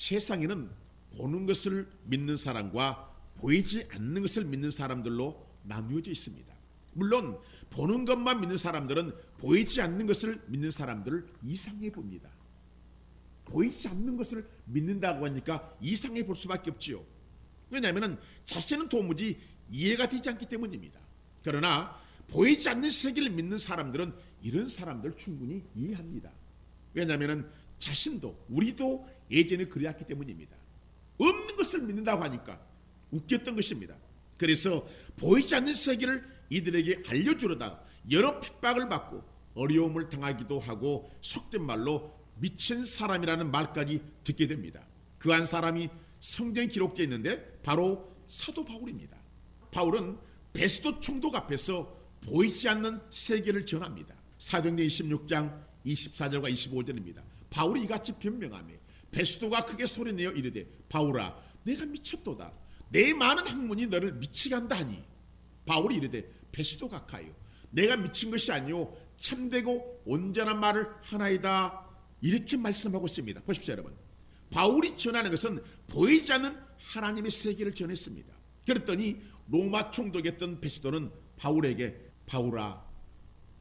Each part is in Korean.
세상에는 보는 것을 믿는 사람과 보이지 않는 것을 믿는 사람들로 나누어져 있습니다. 물론 보는 것만 믿는 사람들은 보이지 않는 것을 믿는 사람들을 이상해 봅니다. 보이지 않는 것을 믿는다고 하니까 이상해 볼 수밖에 없지요. 왜냐하면 자신은 도무지 이해가 되지 않기 때문입니다. 그러나 보이지 않는 세계를 믿는 사람들은 이런 사람들 충분히 이해합니다. 왜냐하면 자신도 우리도 예전에 그래왔기 때문입니다. 없는 것을 믿는다고 하니까 웃겼던 것입니다. 그래서 보이지 않는 세계를 이들에게 알려주려다가 여러 핍박을 받고 어려움을 당하기도 하고 속된 말로 미친 사람이라는 말까지 듣게 됩니다. 그 한 사람이 성경에 기록되어 있는데 바로 사도 바울입니다. 바울은 베스도 총독 앞에서 보이지 않는 세계를 전합니다. 사도행전 26장 24절과 25절입니다. 바울이 이같이 변명하며 베스도가 크게 소리내어 이르되 바울아 내가 미쳤도다. 내 많은 학문이 너를 미치게 한다 하니 바울이 이르되 베스도 각하여 내가 미친 것이 아니오 참되고 온전한 말을 하나이다. 이렇게 말씀하고 있습니다. 보십시오 여러분. 바울이 전하는 것은 보이지 않는 하나님의 세계를 전했습니다. 그랬더니 로마 총독이었던 베스도는 바울에게 바울아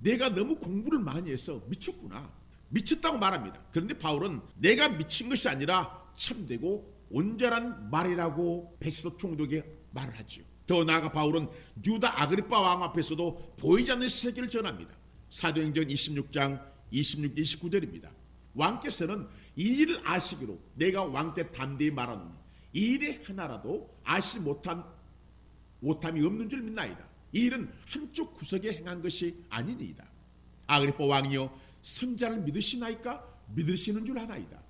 내가 너무 공부를 많이 해서 미쳤구나. 미쳤다고 말합니다. 그런데 바울은 내가 미친 것이 아니라 참되고 온전한 말이라고 베스도 총독에게 말을 하죠. 더 나아가 바울은 유다 아그리빠 왕 앞에서도 보이지 않는 세계를 전합니다. 사도행전 26장 26, 29절입니다. 왕께서는 이 일을 아시기로 내가 왕께 담대히 말하노니 이 일에 하나라도 아시 못함이 없는 줄 믿나이다. 이 일은 한쪽 구석에 행한 것이 아니니이다. 아그리빠 왕이여 선자를 믿으시나이까? 믿으시는 줄 아나이다.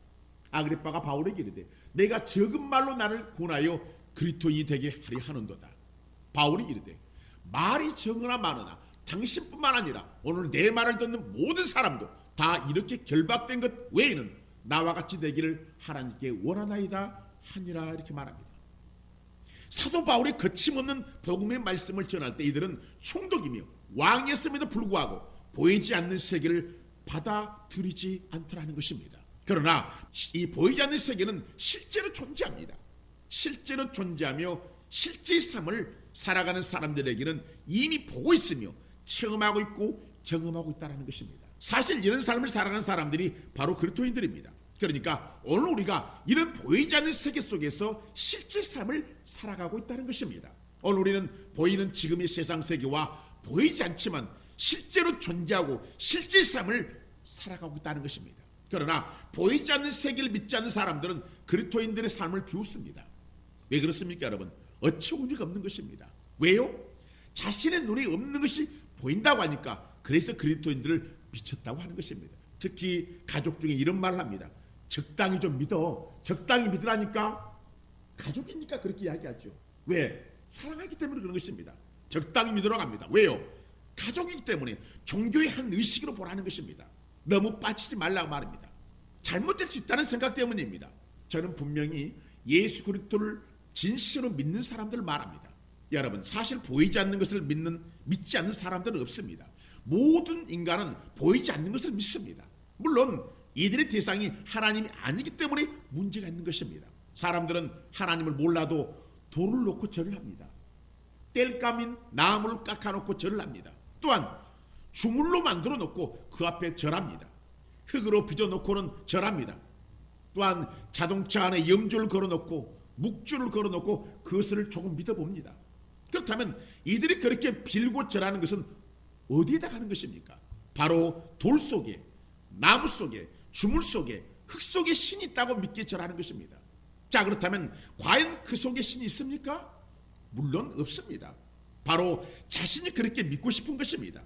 아그리빠가 바울에게 이르되 내가 적은 말로 나를 구원하여 그리스도인이 되게 하리 하는도다. 바울이 이르되 말이 적으나 많으나 당신뿐만 아니라 오늘 내 말을 듣는 모든 사람도 다 이렇게 결박된 것 외에는 나와 같이 되기를 하나님께 원하나이다 하니라. 이렇게 말합니다. 사도 바울이 거침없는 복음의 말씀을 전할 때 이들은 총독이며 왕이었음에도 불구하고 보이지 않는 세계를 받아들이지 않더라는 것입니다. 그러나 이 보이지 않는 세계는 실제로 존재합니다. 실제로 존재하며 실제의 삶을 살아가는 사람들에게는 이미 보고 있으며 체험하고 있고 경험하고 있다는 것입니다. 사실 이런 삶을 살아가는 사람들이 바로 그리스도인들입니다. 그러니까 오늘 우리가 이런 보이지 않는 세계 속에서 실제 삶을 살아가고 있다는 것입니다. 오늘 우리는 보이는 지금의 세상 세계와 보이지 않지만 실제로 존재하고 실제 삶을 살아가고 있다는 것입니다. 그러나 보이지 않는 세계를 믿지 않는 사람들은 그리스도인들의 삶을 비웃습니다. 왜 그렇습니까 여러분? 어처구니가 없는 것입니다. 왜요? 자신의 눈에 없는 것이 보인다고 하니까 그래서 그리스도인들을 미쳤다고 하는 것입니다. 특히 가족 중에 이런 말을 합니다. 적당히 좀 믿어. 적당히 믿으라니까. 가족이니까 그렇게 이야기하죠. 왜? 사랑하기 때문에 그런 것입니다. 적당히 믿으라고 합니다. 왜요? 가족이기 때문에 종교의 한 의식으로 보라는 것입니다. 너무 빠지지 말라고 말입니다. 잘못될 수 있다는 생각 때문입니다. 저는 분명히 예수 그리스도를 진실로 믿는 사람들을 말합니다. 여러분 사실 보이지 않는 것을 믿지 않는 사람들은 없습니다. 모든 인간은 보이지 않는 것을 믿습니다. 물론 이들의 대상이 하나님이 아니기 때문에 문제가 있는 것입니다. 사람들은 하나님을 몰라도 돌을 놓고 절을 합니다. 땔감인 나무를 깎아놓고 절을 합니다. 또한 주물로 만들어 놓고 그 앞에 절합니다. 흙으로 빚어놓고는 절합니다. 또한 자동차 안에 염주를 걸어놓고 묵주를 걸어놓고 그것을 조금 믿어봅니다. 그렇다면 이들이 그렇게 빌고 절하는 것은 어디에다 하는 것입니까? 바로 돌 속에, 나무 속에, 주물 속에, 흙 속에 신이 있다고 믿게 절하는 것입니다. 자 그렇다면 과연 그 속에 신이 있습니까? 물론 없습니다. 바로 자신이 그렇게 믿고 싶은 것입니다.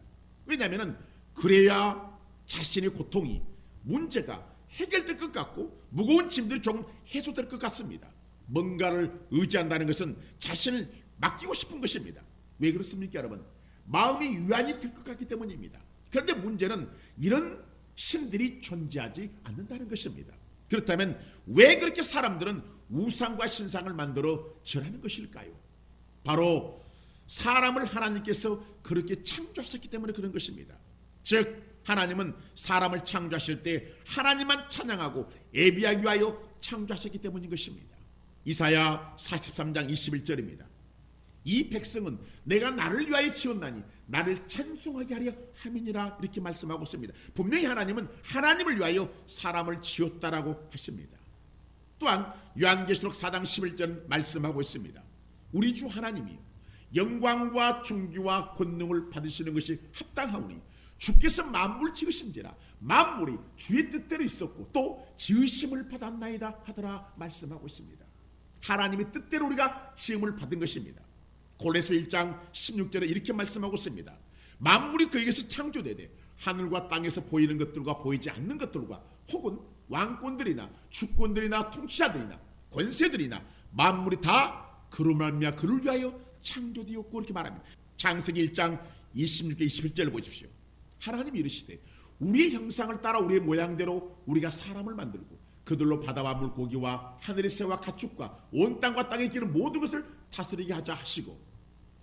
왜냐하면 그래야 자신의 고통이 문제가 해결될 것 같고 무거운 짐들이 조금 해소될 것 같습니다. 뭔가를 의지한다는 것은 자신을 맡기고 싶은 것입니다. 왜 그렇습니까 여러분? 마음이 유한이 될 것 같기 때문입니다. 그런데 문제는 이런 신들이 존재하지 않는다는 것입니다. 그렇다면 왜 그렇게 사람들은 우상과 신상을 만들어 절하는 것일까요? 바로 사람을 하나님께서 그렇게 창조하셨기 때문에 그런 것입니다. 즉 하나님은 사람을 창조하실 때 하나님만 찬양하고 예비하기 위하여 창조하셨기 때문인 것입니다. 이사야 43장 21절입니다. 이 백성은 내가 나를 위하여 지었나니 나를 찬송하게 하려 함이니라, 이렇게 말씀하고 있습니다. 분명히 하나님은 하나님을 위하여 사람을 지었다라고 하십니다. 또한 요한계시록 4장 11절 말씀하고 있습니다. 우리 주 하나님이 영광과 존귀와 권능을 받으시는 것이 합당하오니 주께서 만물을 지으신지라 만물이 주의 뜻대로 있었고 또 지으심을 받았나이다 하더라 말씀하고 있습니다. 하나님의 뜻대로 우리가 지음을 받은 것입니다. 골로새 1장 16절에 이렇게 말씀하고 있습니다. 만물이 그에게서 창조되되 하늘과 땅에서 보이는 것들과 보이지 않는 것들과 혹은 왕권들이나 주권들이나 통치자들이나 권세들이나 만물이 다 그로 말미암아 그를 위하여 창조되었고, 이렇게 말합니다. 창세기 1장 26절 21절을 보십시오. 하나님이 이르시되 우리의 형상을 따라 우리의 모양대로 우리가 사람을 만들고 그들로 바다와 물고기와 하늘의 새와 가축과 온 땅과 땅에 기는 모든 것을 다스리게 하자 하시고,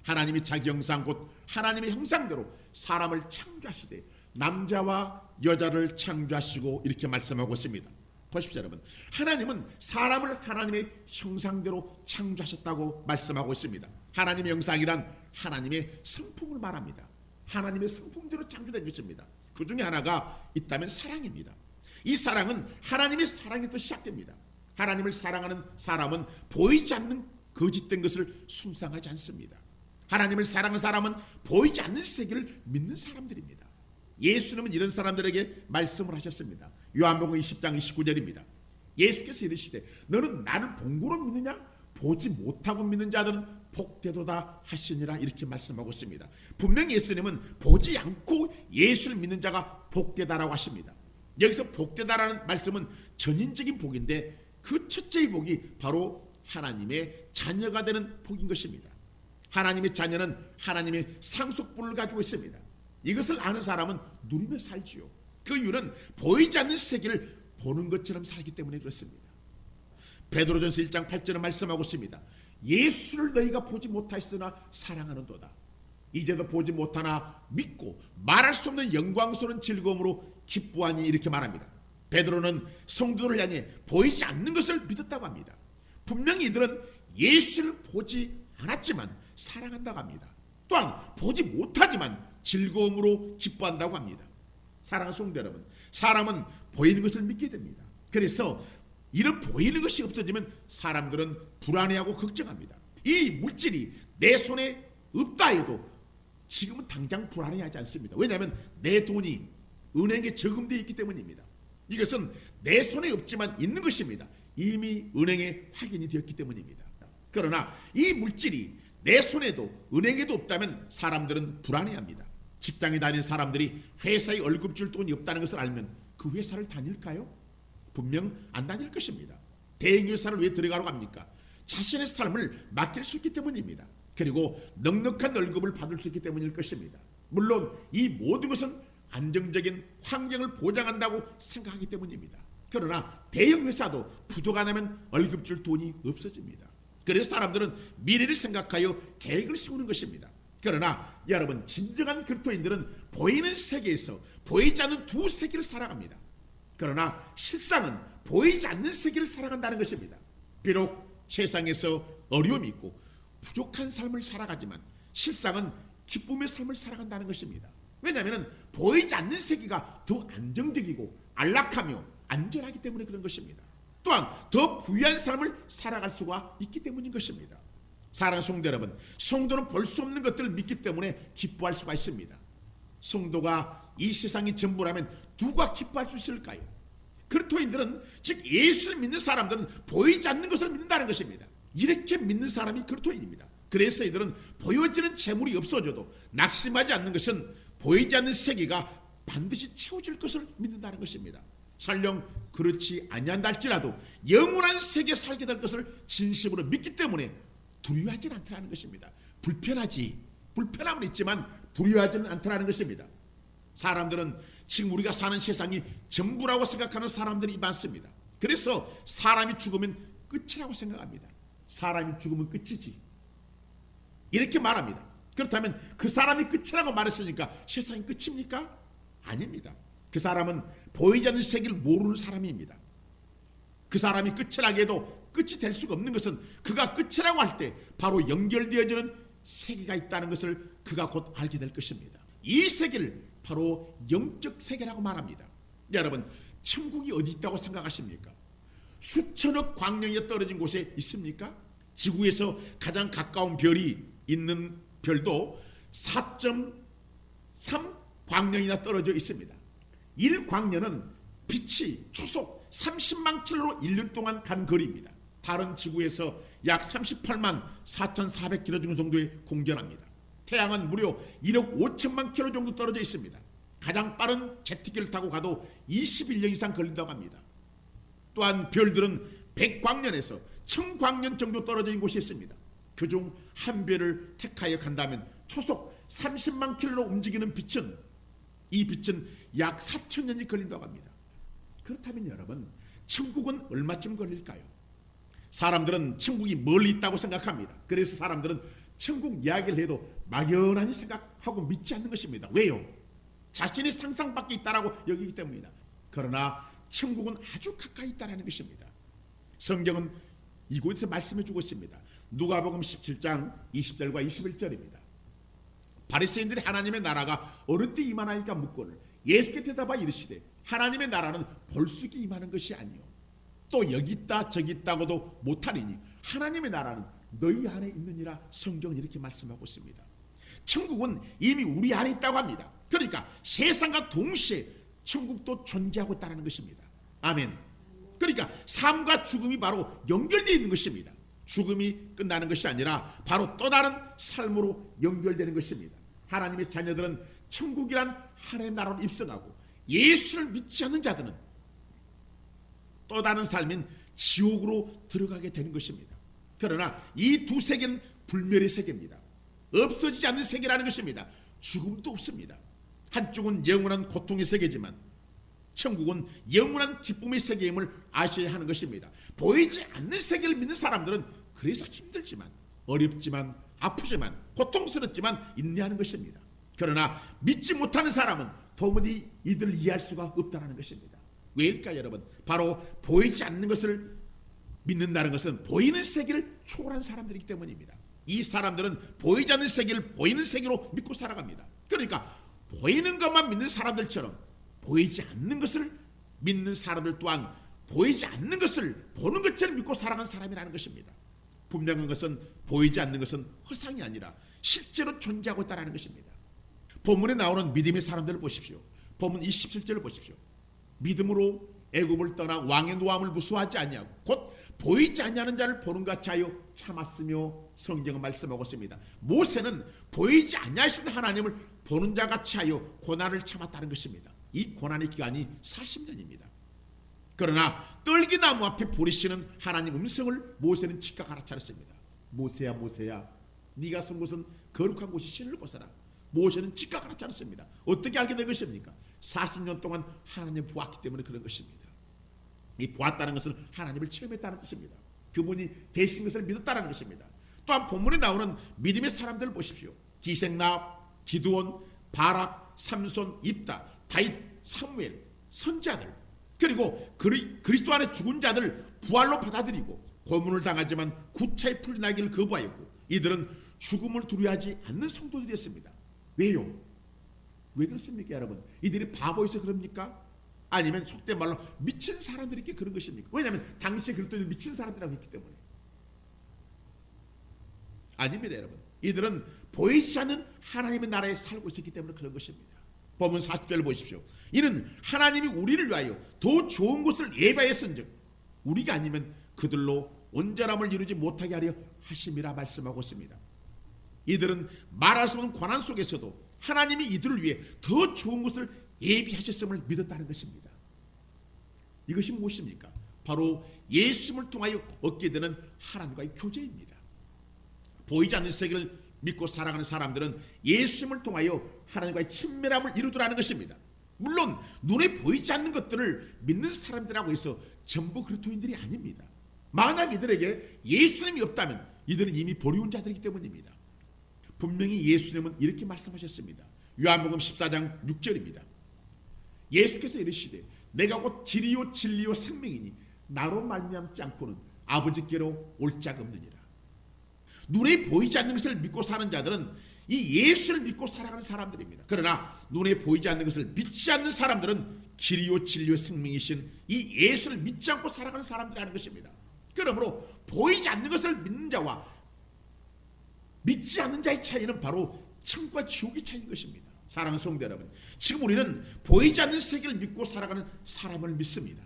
하나님이 자기 형상 곧 하나님의 형상대로 사람을 창조하시되 남자와 여자를 창조하시고, 이렇게 말씀하고 있습니다. 보십시오 여러분, 하나님은 사람을 하나님의 형상대로 창조하셨다고 말씀하고 있습니다. 하나님의 형상이란 하나님의 성품을 말합니다. 하나님의 성품대로 창조된 것입니다. 그 중에 하나가 있다면 사랑입니다. 이 사랑은 하나님의 사랑에서 시작됩니다. 하나님을 사랑하는 사람은 보이지 않는 거짓된 것을 숭상하지 않습니다. 하나님을 사랑하는 사람은 보이지 않는 세계를 믿는 사람들입니다. 예수님은 이런 사람들에게 말씀을 하셨습니다. 요한복음 20장 29절입니다. 예수께서 이르시되 너는 나를 본고로 믿느냐? 보지 못하고 믿는 자들은 복되도다 하시니라, 이렇게 말씀하고 있습니다. 분명히 예수님은 보지 않고 예수를 믿는 자가 복되다라고 하십니다. 여기서 복되다라는 말씀은 전인적인 복인데 그 첫째의 복이 바로 하나님의 자녀가 되는 복인 것입니다. 하나님의 자녀는 하나님의 상속분을 가지고 있습니다. 이것을 아는 사람은 누리며 살지요. 그 이유는 보이지 않는 세계를 보는 것처럼 살기 때문에 그렇습니다. 베드로전서 1장 8절에 말씀하고 있습니다. 예수를 너희가 보지 못하였으나 사랑하는도다. 이제도 보지 못하나 믿고 말할 수 없는 영광스러운 즐거움으로 기뻐하니, 이렇게 말합니다. 베드로는 성도를 향해 보이지 않는 것을 믿었다고 합니다. 분명히 이들은 예수를 보지 않았지만 사랑한다고 합니다. 또한 보지 못하지만 즐거움으로 기뻐한다고 합니다. 사랑하는 성도 여러분, 사람은 보이는 것을 믿게 됩니다. 그래서 이런 보이는 것이 없어지면 사람들은 불안해하고 걱정합니다. 이 물질이 내 손에 없다 해도 지금은 당장 불안해하지 않습니다. 왜냐하면 내 돈이 은행에 저금되어 있기 때문입니다. 이것은 내 손에 없지만 있는 것입니다. 이미 은행에 확인이 되었기 때문입니다. 그러나 이 물질이 내 손에도 은행에도 없다면 사람들은 불안해합니다. 직장에 다니는 사람들이 회사에 월급 줄 돈이 없다는 것을 알면 그 회사를 다닐까요? 분명 안 다닐 것입니다. 대행회사를 왜 들어가라고 합니까? 자신의 삶을 맡길 수 있기 때문입니다. 그리고 넉넉한 월급을 받을 수 있기 때문일 것입니다. 물론 이 모든 것은 안정적인 환경을 보장한다고 생각하기 때문입니다. 그러나 대형회사도 부도가 나면 월급 줄 돈이 없어집니다. 그래서 사람들은 미래를 생각하여 계획을 세우는 것입니다. 그러나 여러분, 진정한 그리스도인들은 보이는 세계에서 보이지 않는 두 세계를 살아갑니다. 그러나 실상은 보이지 않는 세계를 살아간다는 것입니다. 비록 세상에서 어려움이 있고 부족한 삶을 살아가지만 실상은 기쁨의 삶을 살아간다는 것입니다. 왜냐하면 보이지 않는 세계가 더 안정적이고 안락하며 안전하기 때문에 그런 것입니다. 또한 더 부유한 삶을 살아갈 수가 있기 때문인 것입니다. 사랑하는 성도 여러분, 성도는 볼 수 없는 것들을 믿기 때문에 기뻐할 수가 있습니다. 성도가 이 세상이 전부라면 누가 기뻐할 수 있을까요? 그리스도인들은, 즉 예수를 믿는 사람들은 보이지 않는 것을 믿는다는 것입니다. 이렇게 믿는 사람이 그리스도인입니다. 그래서 이들은 보여지는 재물이 없어져도 낙심하지 않는 것은 보이지 않는 세계가 반드시 채워질 것을 믿는다는 것입니다. 설령 그렇지 아니한다 할지라도 영원한 세계에 살게 될 것을 진심으로 믿기 때문에 두려워하지는 않더라는 것입니다. 불편함은 있지만 두려워하지는 않더라는 것입니다. 사람들은 지금 우리가 사는 세상이 전부라고 생각하는 사람들이 많습니다. 그래서 사람이 죽으면 끝이라고 생각합니다. 사람이 죽으면 끝이지, 이렇게 말합니다. 그렇다면 그 사람이 끝이라고 말했으니까 세상이 끝입니까? 아닙니다. 그 사람은 보이지 않는 세계를 모르는 사람입니다. 그 사람이 끝이라고 해도 끝이 될 수가 없는 것은 그가 끝이라고 할 때 바로 연결되어지는 세계가 있다는 것을 그가 곧 알게 될 것입니다. 이 세계를 바로 영적 세계라고 말합니다. 여러분, 천국이 어디 있다고 생각하십니까? 수천억 광년이 떨어진 곳에 있습니까? 지구에서 가장 가까운 별이 있는 별도 4.3 광년이나 떨어져 있습니다. 1광년은 빛이 초속 30만 킬로로 1년 동안 간 거리입니다. 다른 지구에서 약 38만 4,400km 정도에 공전합니다. 태양은 무려 1억 5천만 킬로 정도 떨어져 있습니다. 가장 빠른 제트기를 타고 가도 21년 이상 걸린다고 합니다. 또한 별들은 100광년에서 1000광년 정도 떨어져 있는 곳이 있습니다. 그중 한 별을 택하여 간다면 초속 30만 킬로로 움직이는 빛은, 이 빛은 약 4,000년이 걸린다고 합니다. 그렇다면 여러분, 천국은 얼마쯤 걸릴까요? 사람들은 천국이 멀리 있다고 생각합니다. 그래서 사람들은 천국 이야기를 해도 막연하게 생각하고 믿지 않는 것입니다. 왜요? 자신의 상상 밖에 있다라고 여기기 때문이다. 그러나 천국은 아주 가까이 있다는 것입니다. 성경은 이곳에서 말씀해 주고 있습니다. 누가복음 17장 20절과 21절입니다. 바리새인들이 하나님의 나라가 어느 때 임하나이까 묻거늘 예수께 대답하 이르시되 하나님의 나라는 볼수기 임하는 것이 아니요 또 여기 있다 저기 있다고도 못하리니 하나님의 나라는 너희 안에 있느니라. 성경은 이렇게 말씀하고 있습니다. 천국은 이미 우리 안에 있다고 합니다. 그러니까 세상과 동시에 천국도 존재하고 있다는 것입니다. 아멘. 그러니까 삶과 죽음이 바로 연결되어 있는 것입니다. 죽음이 끝나는 것이 아니라 바로 또 다른 삶으로 연결되는 것입니다. 하나님의 자녀들은 천국이란 하나님의 나라로 입성하고 예수를 믿지 않는 자들은 또 다른 삶인 지옥으로 들어가게 되는 것입니다. 그러나 이 두 세계는 불멸의 세계입니다. 없어지지 않는 세계라는 것입니다. 죽음도 없습니다. 한쪽은 영원한 고통의 세계지만 천국은 영원한 기쁨의 세계임을 아셔야 하는 것입니다. 보이지 않는 세계를 믿는 사람들은 그래서 힘들지만 어렵지만 아프지만 고통스럽지만 인내하는 것입니다. 그러나 믿지 못하는 사람은 도무지 이들을 이해할 수가 없다는 것입니다. 왜일까 여러분? 바로 보이지 않는 것을 믿는다는 것은 보이는 세계를 초월한 사람들이기 때문입니다. 이 사람들은 보이지 않는 세계를 보이는 세계로 믿고 살아갑니다. 그러니까 보이는 것만 믿는 사람들처럼 보이지 않는 것을 믿는 사람들 또한 보이지 않는 것을 보는 것처럼 믿고 살아가는 사람이라는 것입니다. 분명한 것은 보이지 않는 것은 허상이 아니라 실제로 존재하고 있다는 것입니다. 본문에 나오는 믿음의 사람들을 보십시오. 본문 27절을 보십시오. 믿음으로 애굽을 떠나 왕의 노함을 무수하지 아니하고 곧 보이지 아니하는 자를 보는 것 같이 하여 참았으며 성경은 말씀하고 있습니다. 모세는 보이지 아니하시는 하나님을 보는 자 같이 하여 고난을 참았다는 것입니다. 이 고난의 기간이 40년입니다. 그러나 떨기나무 앞에 부리시는 하나님 음성을 모세는 즉각 알아차렸습니다. 모세야 모세야 네가 쓴 곳은 거룩한 곳이 신을 벗어라. 모세는 즉각 알아차렸습니다. 어떻게 알게 된 것입니까? 40년 동안 하나님을 보았기 때문에 그런 것입니다. 이 보았다는 것은 하나님을 체험했다는 뜻입니다. 그분이 계신 것을 믿었다는 것입니다. 또한 본문에 나오는 믿음의 사람들을 보십시오. 기생나합, 기드온, 바락, 삼손, 입다, 다윗, 사무엘, 선자들 그리고 그리스도 안에 죽은 자들 부활로 받아들이고 고문을 당하지만 구차히 풀려나기를 거부하였고 이들은 죽음을 두려워하지 않는 성도들이었습니다. 왜요? 왜 그렇습니까 여러분? 이들이 바보여서 그럽니까? 아니면 속된 말로 미친 사람들이 그런 것입니까? 왜냐하면 당시에 그랬더니 미친 사람들이라고 했기 때문에. 아닙니다 여러분. 이들은 보이지 않는 하나님의 나라에 살고 있었기 때문에 그런 것입니다. 본문 40절을 보십시오. 이는 하나님이 우리를 위하여 더 좋은 곳을 예비하였은즉 우리가 아니면 그들로 온전함을 이루지 못하게 하려 하심이라 말씀하고 있습니다. 이들은 말할 수 없는 고난 속에서도 하나님이 이들을 위해 더 좋은 곳을 예비하셨음을 믿었다는 것입니다. 이것이 무엇입니까? 바로 예수님을 통하여 얻게 되는 하나님과의 교제입니다. 보이지 않는 세계를 믿고 살아가는 사람들은 예수님을 통하여 하나님과의 친밀함을 이루더라는 것입니다. 물론 눈에 보이지 않는 것들을 믿는 사람들이라고 해서 전부 그리스도인들이 아닙니다. 만약 이들에게 예수님이 없다면 이들은 이미 버리운 자들이기 때문입니다. 분명히 예수님은 이렇게 말씀하셨습니다. 요한복음 14장 6절입니다. 예수께서 이르시되 내가 곧 길이요 진리요 생명이니 나로 말미암지 않고는 아버지께로 올 자가 없느니라. 눈에 보이지 않는 것을 믿고 사는 자들은 이 예수를 믿고 살아가는 사람들입니다. 그러나 눈에 보이지 않는 것을 믿지 않는 사람들은 길이요 진리요 생명이신 이 예수를 믿지 않고 살아가는 사람들이라는 것입니다. 그러므로 보이지 않는 것을 믿는 자와 믿지 않는 자의 차이는 바로 천국과 지옥의 차이인 것입니다. 사랑하는 성도 여러분, 지금 우리는 보이지 않는 세계를 믿고 살아가는 사람을 믿습니다.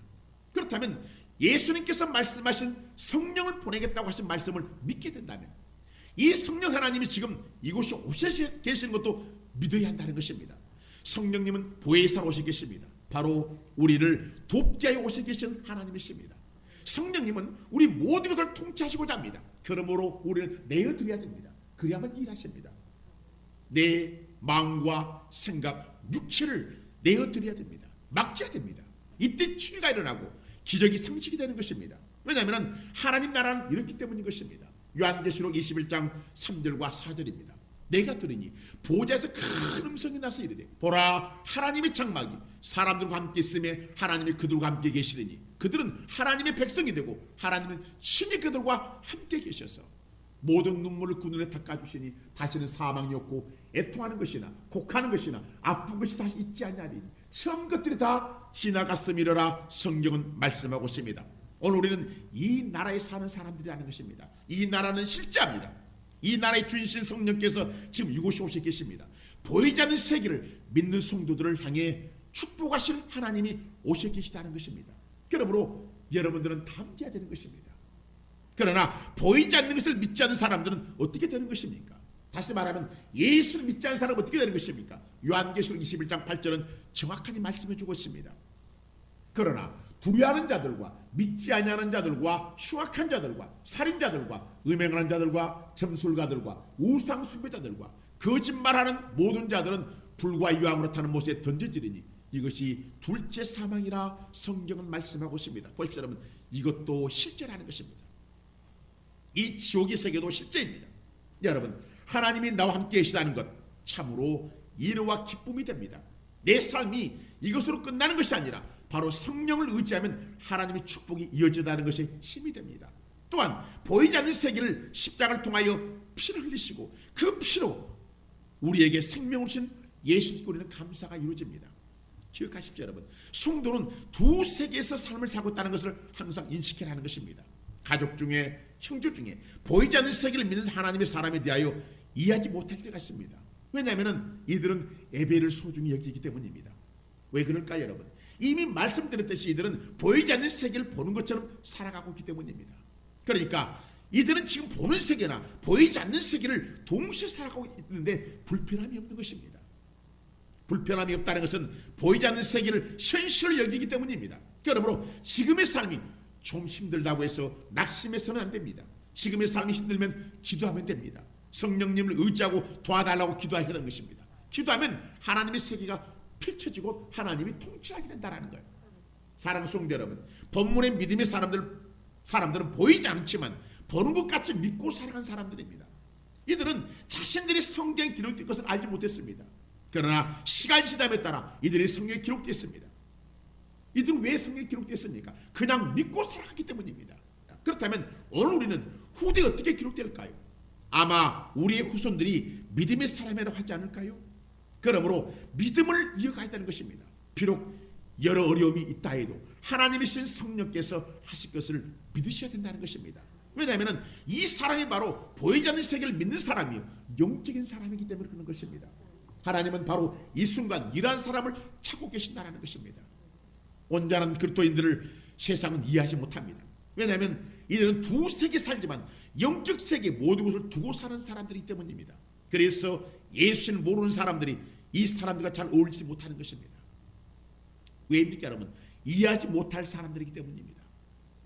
그렇다면 예수님께서 말씀하신 성령을 보내겠다고 하신 말씀을 믿게 된다면 이 성령 하나님이 지금 이곳에 오셔 계시는 것도 믿어야 한다는 것입니다. 성령님은 보혜사로 오셔 계십니다. 바로 우리를 돕게 하여 오셔 계신 하나님이십니다. 성령님은 우리 모든 것을 통치하시고자 합니다. 그러므로 우리를 내어드려야 됩니다. 그래야만 일하십니다. 내 마음과 생각, 육체를 내어드려야 됩니다. 맡겨야 됩니다. 이때 치유가 일어나고 기적이 성취가 되는 것입니다. 왜냐하면 하나님 나라는 이렇기 때문인 것입니다. 요한계시록 21장 3절과 4절입니다. 내가 들으니 보좌에서 큰 음성이 나서 이르되 보라 하나님의 장막이 사람들과 함께 있음에 하나님이 그들과 함께 계시리니 그들은 하나님의 백성이 되고 하나님은 친히 그들과 함께 계셔서 모든 눈물을 그 눈에 닦아주시니 다시는 사망이 없고 애통하는 것이나 곡하는 것이나 아픈 것이 다시 있지 않냐니 처음 것들이 다 지나갔음이러라 성경은 말씀하고 있습니다. 오늘 우리는 이 나라에 사는 사람들이라는 것입니다. 이 나라는 실제합니다. 이 나라의 주인신 성령께서 지금 이곳에 오셔 계십니다. 보이지 않는 세계를 믿는 성도들을 향해 축복하실 하나님이 오셔 계시다는 것입니다. 그러므로 여러분들은 담대해야 되는 것입니다. 그러나 보이지 않는 것을 믿지 않는 사람들은 어떻게 되는 것입니까? 다시 말하면 예수를 믿지 않는 사람은 어떻게 되는 것입니까? 요한계시록 21장 8절은 정확하게 말씀해 주고 있습니다. 그러나 두려워하는 자들과 믿지 아니하는 자들과 흉악한 자들과 살인자들과 음행하는 자들과 점술가들과 우상 숭배자들과 거짓말하는 모든 자들은 불과 유황으로 타는 못에 던져지리니 이것이 둘째 사망이라 성경은 말씀하고 있습니다. 보십시오 여러분, 이것도 실제라는 것입니다. 이 지옥의 세계도 실제입니다. 여러분, 하나님이 나와 함께 계시다는 것 참으로 이르와 기쁨이 됩니다. 내 삶이 이것으로 끝나는 것이 아니라 바로 성령을 의지하면 하나님의 축복이 이어진다는 것이 힘이 됩니다. 또한 보이지 않는 세계를 십자가를 통하여 피를 흘리시고 그 피로 우리에게 생명을 주신 예수님께 우리는 감사가 이루어집니다. 기억하십시오 여러분, 성도는 두 세계에서 삶을 살고 있다는 것을 항상 인식해야 하는 것입니다. 가족 중에 형제 중에 보이지 않는 세계를 믿는 하나님의 사람에 대하여 이해하지 못할 때가 있습니다. 왜냐하면 이들은 예배를 소중히 여기기 때문입니다. 왜 그럴까요 여러분? 이미 말씀드렸듯이 이들은 보이지 않는 세계를 보는 것처럼 살아가고 있기 때문입니다. 그러니까 이들은 지금 보는 세계나 보이지 않는 세계를 동시에 살아가고 있는데 불편함이 없는 것입니다. 불편함이 없다는 것은 보이지 않는 세계를 현실로 여기기 때문입니다. 그러므로 지금의 삶이 좀 힘들다고 해서 낙심해서는 안 됩니다. 지금의 삶이 힘들면 기도하면 됩니다. 성령님을 의지하고 도와달라고 기도해야 하는 것입니다. 기도하면 하나님의 세계가 펼쳐지고 하나님이 통치하게 된다는 거예요. 사랑하는 성도 여러분, 본문의 믿음의 사람들은 보이지 않지만 보는 것 같이 믿고 살아가는 사람들입니다. 이들은 자신들이 성경에 기록된 것을 알지 못했습니다. 그러나 시간이 지남에 따라 이들의 성경에 기록됐습니다. 이들은 왜 성경에 기록됐습니까? 그냥 믿고 살아가기 때문입니다. 그렇다면 오늘 우리는 후대에 어떻게 기록될까요? 아마 우리의 후손들이 믿음의 사람이라고 하지 않을까요? 그러므로 믿음을 이어가야 되는 것입니다. 비록 여러 어려움이 있다 해도 하나님이 주신 성령께서 하실 것을 믿으셔야 된다는 것입니다. 왜냐하면 이 사람이 바로 보이지 않는 세계를 믿는 사람이요 영적인 사람이기 때문에 그런 것입니다. 하나님은 바로 이 순간 이러한 사람을 찾고 계신다는 것입니다. 온전한 그리스도인들을 세상은 이해하지 못합니다. 왜냐하면 이들은 두 세계 살지만 영적 세계 모든 것을 두고 사는 사람들이기 때문입니다. 그래서 예수를 모르는 사람들이 이 사람들과 잘 어울리지 못하는 것입니다. 왜입니까 여러분? 이해하지 못할 사람들이기 때문입니다.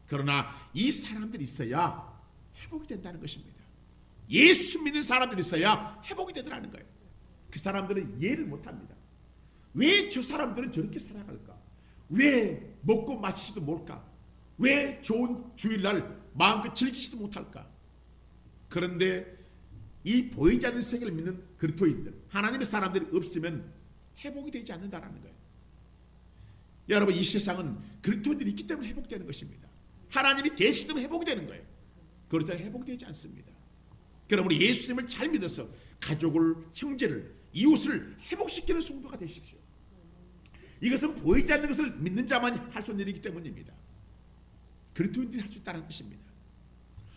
그러나 이 사람들이 있어야 회복이 된다는 것입니다. 예수 믿는 사람들이 있어야 회복이 되더라는 거예요. 그 사람들은 이해를 못합니다. 왜 저 사람들은 저렇게 살아갈까? 왜 먹고 마시지도 못할까? 왜 좋은 주일날 마음껏 즐기지도 못할까? 그런데 이 보이지 않는 세계를 믿는 그리스도인들, 하나님의 사람들이 없으면 회복이 되지 않는다는 거예요. 여러분, 이 세상은 그리스도인들이 있기 때문에 회복되는 것입니다. 하나님이 계시기 때문에 회복이 되는 거예요. 그렇지 않으면 회복되지 않습니다. 그럼 우리 예수님을 잘 믿어서 가족을, 형제를, 이웃을 회복시키는 성도가 되십시오. 이것은 보이지 않는 것을 믿는 자만이 할 수 있는 일이기 때문입니다. 그리스도인들이 할 수 있다는 뜻입니다.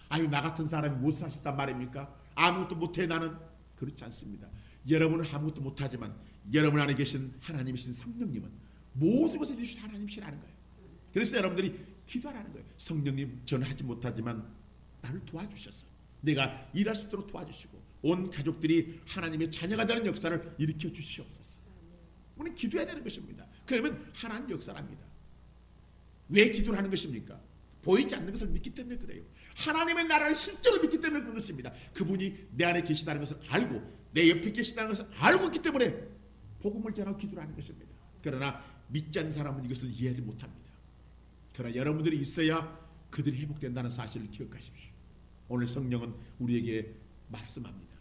아유, 나 같은 사람이 무엇을 할 수 있단 말입니까? 아무것도 못해 나는. 그렇지 않습니다. 여러분은 아무것도 못하지만 여러분 안에 계신 하나님이신 성령님은 모든 것을 이루신 하나님이시라는 거예요. 그래서 여러분들이 기도하라는 거예요. 성령님, 저는 하지 못하지만 나를 도와주셔서 내가 일할 수 있도록 도와주시고 온 가족들이 하나님의 자녀가 되는 역사를 일으켜 주시옵소서. 우리는 기도해야 되는 것입니다. 그러면 하나님 역사랍니다. 왜 기도를 하는 것입니까? 보이지 않는 것을 믿기 때문에 그래요. 하나님의 나라를 실제로 믿기 때문에 그런 것입니다. 그분이 내 안에 계시다는 것을 알고 내 옆에 계시다는 것을 알고 있기 때문에 복음을 전하고 기도를 하는 것입니다. 그러나 믿지 않는 사람은 이것을 이해를 못합니다. 그러나 여러분들이 있어야 그들이 회복된다는 사실을 기억하십시오. 오늘 성령은 우리에게 말씀합니다.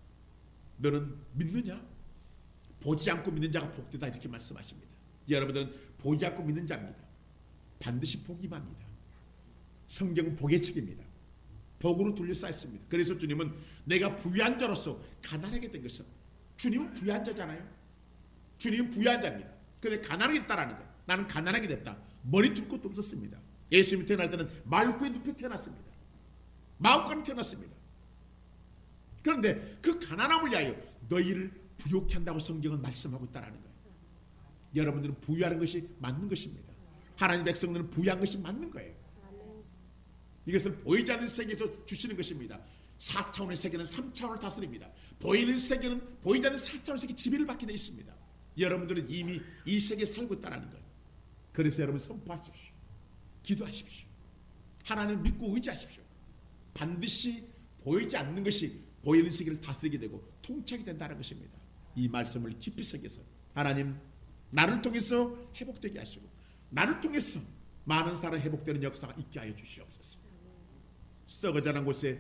너는 믿느냐? 보지 않고 믿는 자가 복되다, 이렇게 말씀하십니다. 여러분들은 보지 않고 믿는 자입니다. 반드시 복이 임합니다. 성경은 복의 책입니다. 복으로 둘러싸였습니다. 그래서 주님은 내가 부유한 자로서 가난하게 된 것은, 주님은 부유한 자잖아요. 주님은 부유한 자입니다. 그런데 가난하게 됐다라는 거예요. 나는 가난하게 됐다. 머리 둘 것도 없었습니다. 예수님이 태어날 때는 말구에 눕혀 태어났습니다. 마음가짐 태어났습니다. 그런데 그 가난함을 위하여 너희를 부욕케 한다고 성경은 말씀하고 있다는 거예요. 여러분들은 부유하는 것이 맞는 것입니다. 하나님 백성들은 부유한 것이 맞는 거예요. 이것을 보이지 않는 세계에서 주시는 것입니다. 4차원의 세계는 3차원을 다스립니다. 보이는 세계는 보이지 않는 4차원의 세계 지배를 받게 되어 있습니다. 여러분들은 이미 이 세계에 살고 있다는 거예요. 그래서 여러분 선포하십시오. 기도하십시오. 하나님을 믿고 의지하십시오. 반드시 보이지 않는 것이 보이는 세계를 다스리게 되고 통치하게 된다는 것입니다. 이 말씀을 깊이 새겨서 하나님, 나를 통해서 회복되게 하시고 나를 통해서 많은 사람 회복되는 역사가 있게 하여 주시옵소서. 썩어져난 곳에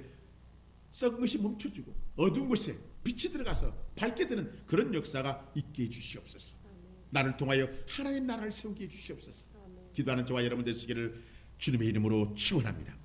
썩은 것이 멈춰지고 어두운 곳에 빛이 들어가서 밝게 되는 그런 역사가 있게 해 주시옵소서. 나를 통하여 하나님 나라를 세우게 해 주시옵소서. 기도하는 저와 여러분 되시기를 주님의 이름으로 축원합니다.